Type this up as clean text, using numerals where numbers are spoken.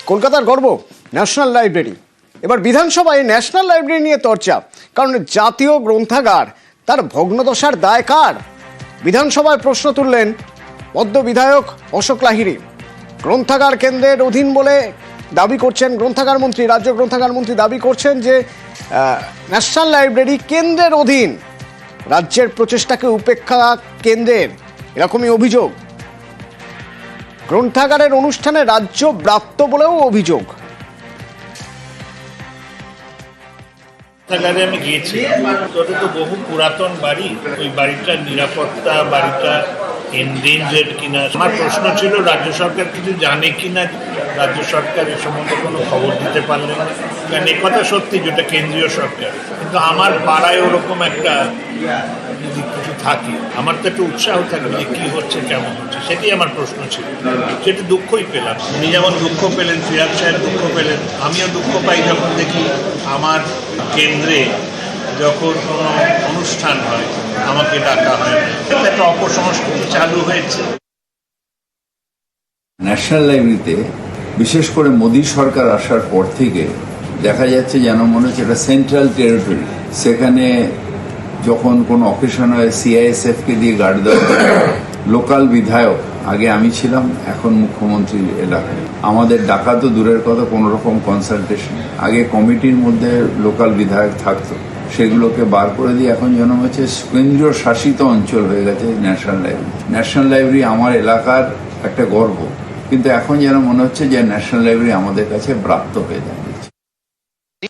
কলকাতার গর্ব national library. এবার বিধানসভায় ন্যাশনাল লাইব্রেরি নিয়ে চর্চা, কারণ জাতীয় গ্রন্থাগার তার ভগ্নদশার দায় কার? বিধানসভায় প্রশ্ন তুললেন পদ্ম বিধায়ক অশোক লাহিড়ী। গ্রন্থাগার কেন্দ্রের অধীন বলে দাবি করছেন গ্রন্থাগার মন্ত্রী, রাজ্য গ্রন্থাগার মন্ত্রী দাবি করছেন যে ন্যাশনাল লাইব্রেরি কেন্দ্রের অধীন, রাজ্যের প্রচেষ্টাকে উপেক্ষা কেন্দ্রের, এরকমই অভিযোগ। গ্রন্থাগারের অনুষ্ঠানে রাজ্য ব্রাত্য বলেও অভিযোগ। গ্রন্থাগারে আমি গিয়েছি, ওটা তো বহু পুরাতন বাড়ি, ওই বাড়িটার নিরাপত্তা, বাড়িটা এনডেঞ্জার্ড কিনা। আমার প্রশ্ন ছিল রাজ্য সরকার কিছু জানে কিনা, রাজ্য সরকার এ সম্বন্ধে কোনো খবর দিতে পারলেন না। কারণ এ কথা সত্যি যেটা কেন্দ্রীয় সরকার, কিন্তু আমার পাড়ায় ওরকম একটা যদি কিছু থাকে আমার তো একটু উৎসাহ থাকবে যে কী হচ্ছে, কেমন হচ্ছে, সেটাই আমার প্রশ্ন ছিল। সেটা দুঃখই পেলাম। উনি যেমন দুঃখ পেলেন, ফিরাদ সাহেব দুঃখ পেলেন, আমিও দুঃখ পাই যখন দেখি আমার কেন্দ্রে যখন কোনো অনুষ্ঠান হয় আমাকে ডাকা হয় না। একটা অপসংস্কৃতি চালু হয়েছে। ন্যাশনাল লাইব্রেরিতে বিশেষ করে মোদী সরকার আসার পর থেকে দেখা যাচ্ছে যেন মনে হচ্ছে এটা সেন্ট্রাল টেরিটরি। সেখানে যখন কোনো অকেশন হয় সিআইএসএফকে দিয়ে গার্ড দেওয়া হয়। লোকাল বিধায়ক, আগে আমি ছিলাম, এখন মুখ্যমন্ত্রীর এলাকায়, আমাদের ডাকা তো দূরের কথা, কোনো রকম কনসালটেশন। আগে কমিটির মধ্যে লোকাল বিধায়ক থাকতো, সেগুলোকে বার করে দিয়ে এখন যেন হচ্ছে কেন্দ্রীয় শাসিত অঞ্চল হয়ে গেছে ন্যাশনাল লাইব্রেরি। ন্যাশনাল লাইব্রেরি আমার এলাকার একটা গর্ব, কিন্তু এখন যেন মনে হচ্ছে যে ন্যাশনাল লাইব্রেরি আমাদের কাছে ব্রাত্য হয়ে যায়।